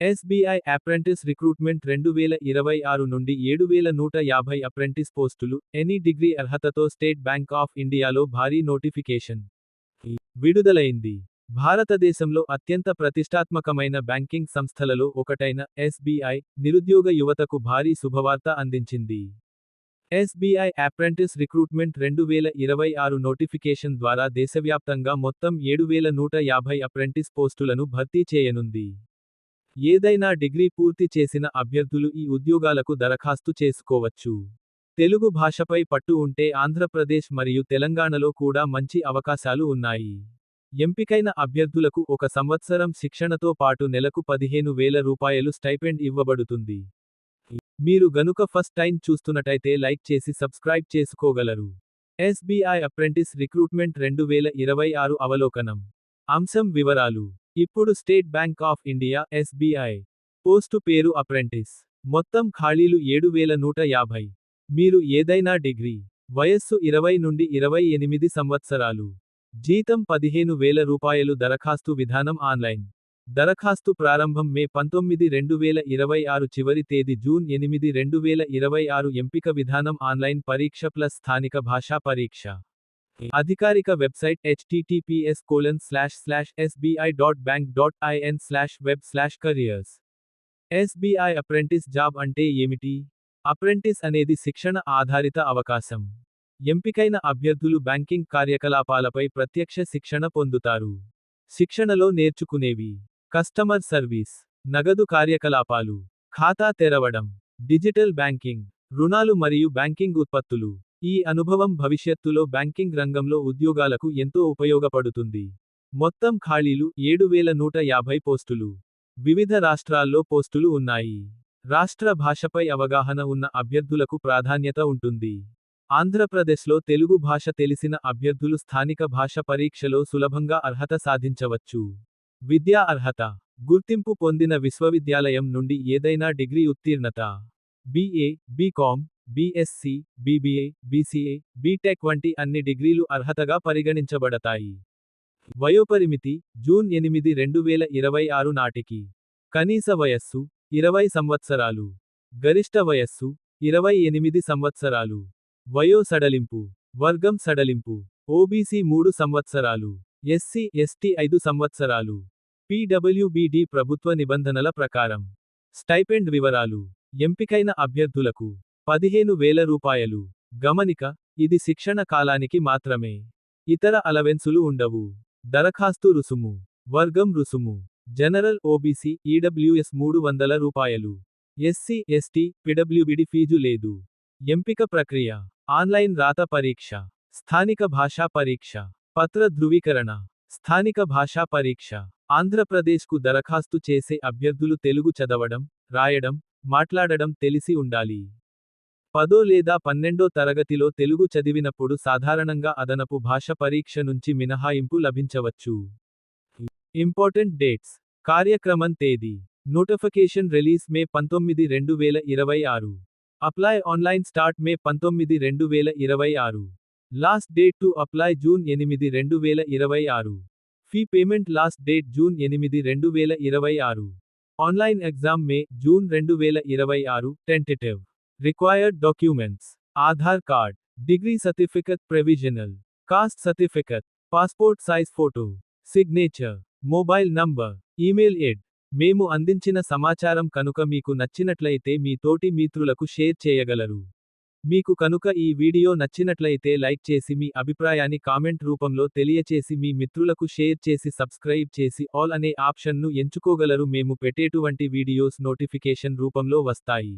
SBI apprentice recruitment 2026 నుండి 7150 apprentice పోస్టులు, any degree అర్హతతో స్టేట్ బ్యాంక్ ఆఫ్ ఇండియాలో భారీ నోటిఫికేషన్ విడుదలైంది. భారతదేశంలో అత్యంత ప్రతిష్టాత్మకమైన బ్యాంకింగ్ సంస్థలలో ఒకటైన ఎస్బీఐ, నిరుద్యోగ యువతకు భారీ శుభవార్త అందించింది. ఎస్బీఐ అప్రెంటిస్ రిక్రూట్మెంట్ 2026 నోటిఫికేషన్ ద్వారా దేశవ్యాప్తంగా మొత్తం 7150 అప్రెంటిస్ పోస్టులను భర్తీ చేయనుంది. ఏదైనా డిగ్రీ పూర్తి చేసిన అభ్యర్థులు ఈ ఉద్యోగాలకు దరఖాస్తు చేసుకోవచ్చు. తెలుగు భాషపై పట్టు ఉంటే ఆంధ్రప్రదేశ్ మరియు తెలంగాణలో కూడా మంచి అవకాశాలు ఉన్నాయి. ఎంపికైన అభ్యర్థులకు 1 సంవత్సరం శిక్షణతో పాటు నెలకు 15,000 రూపాయలు స్టైపెండ్ ఇవ్వబడుతుంది. మీరు గనుక ఫస్ట్ టైం చూస్తున్నట్టయితే లైక్ చేసి సబ్స్క్రైబ్ చేసుకోగలరు. ఎస్బీఐ అప్రెంటిస్ రిక్రూట్మెంట్ 2026 అవలోకనం. అంశం వివరాలు. ఇప్పుడు state bank of India SBI. Post పేరు అప్రెంటిస్. మొత్తం ఖాళీలు 7150. మీరు ఏదైనా డిగ్రీ. వయస్సు 20 నుండి 28 సంవత్సరాలు. జీతం 15,000 రూపాయలు. దరఖాస్తు విధానం ఆన్లైన్. దరఖాస్తు ప్రారంభం మే 19, 2026. చివరి తేదీ జూన్ 8, 2026. ఎంపిక విధానం ఆన్లైన్ పరీక్ష ప్లస్ స్థానిక భాషా పరీక్ష. అధికారిక website https://sbi.bank.in/web/careers. SBI apprentice job అంటే ఏమిటి? అప్రెంటిస్ అనేది శిక్షణ ఆధారిత అవకాశం. ఎంపికైన అభ్యర్థులు బ్యాంకింగ్ కార్యకలాపాలపై ప్రత్యక్ష శిక్షణ పొందుతారు. శిక్షణలో నేర్చుకునేవి: కస్టమర్ సర్వీస్, నగదు కార్యకలాపాలు, ఖాతా తెరవడం, డిజిటల్ బ్యాంకింగ్, రుణాలు మరియు బ్యాంకింగ్ ఉత్పత్తులు. ఈ అనుభవం భవిష్యత్తులో బ్యాంకింగ్ రంగంలో ఉద్యోగాలకు ఎంతో ఉపయోగపడుతుంది. మొత్తం ఖాళీలు 7150 పోస్టులు. వివిధ రాష్ట్రాల్లో పోస్టులు ఉన్నాయి. రాష్ట్ర భాషపై అవగాహన ఉన్న అభ్యర్థులకు ప్రాధాన్యత ఉంటుంది. ఆంధ్రప్రదేశ్లో తెలుగు భాష తెలిసిన అభ్యర్థులు స్థానిక భాష పరీక్షలో సులభంగా అర్హత సాధించవచ్చు. విద్యా అర్హత: గుర్తింపు పొందిన విశ్వవిద్యాలయం నుండి ఏదైనా డిగ్రీ ఉత్తీర్ణత. BA, BCom, BSc, BBA, BCA, BTech వంటి అన్ని డిగ్రీలు అర్హతగా పరిగణించబడతాయి. వయోపరిమితి: జూన్ 8, 2026 నాటికి. కనీస వయస్సు: 20 సంవత్సరాలు. గరిష్ట వయస్సు: 28 సంవత్సరాలు. వయో సడలింపు: వర్గం సడలింపు. ఓబీసీ 3 సంవత్సరాలు. ఎస్సీ, ఎస్టీ 5 సంవత్సరాలు. పీడబ్ల్యూబీడీ ప్రభుత్వ నిబంధనల ప్రకారం. స్టైపెండ్ వివరాలు. ఎంపికైన అభ్యర్థులకు 15,000 రూపాయలు. గమనిక: ఇది శిక్షణ కాలానికి మాత్రమే. ఇతర అలవెన్సులు ఉండవు. దరఖాస్తు రుసుము. వర్గం రుసుము: జనరల్ ఓబీసీ, ఈడబ్ల్యూఎస్ 300 రూపాయలు. ఎస్సీ, ఎస్టీ, పీడబ్ల్యూబీడీ ఫీజు లేదు. ఎంపిక ప్రక్రియ: ఆన్లైన్ రాత పరీక్ష, స్థానిక భాషా పరీక్ష, పత్ర ధృవీకరణ. స్థానిక భాషా పరీక్ష. ఆంధ్రప్రదేశ్కు దరఖాస్తు చేసే అభ్యర్థులు తెలుగు చదవడం, రాయడం, మాట్లాడడం తెలిసి ఉండాలి. 10వ లేదా 12వ తరగతిలో తెలుగు చదివినప్పుడు సాధారణంగా అదనపు భాష పరీక్ష నుంచి మినహాయింపు లభించవచ్చు. Important dates. కార్యక్రమం తేదీ. Notification release May 19, 2026. Apply online start May 19, 2026. Last date to apply June 8, 2026. Fee payment last date June 8, 2026. Online exam May, June 2026. Tentative. Required documents: Aadhaar card, degree certificate provisional, caste certificate, passport size photo, signature, mobile number, email ID. మేము అందించిన సమాచారం కనుక మీకు నచ్చినట్లయితే మీ తోటి మిత్రులకు share చేయగలరు. మీకు కనుక ఈ వీడియో నచ్చినట్లయితే లైక్ చేసి మీ అభిప్రాయాన్ని కామెంట్ రూపంలో తెలియచేసి మీ మిత్రులకు షేర్ చేసి సబ్స్క్రైబ్ చేసి ఆల్ అనే ఆప్షన్ను ఎంచుకోగలరు. మేము పెట్టేటువంటి వీడియోస్ నోటిఫికేషన్ రూపంలో వస్తాయి.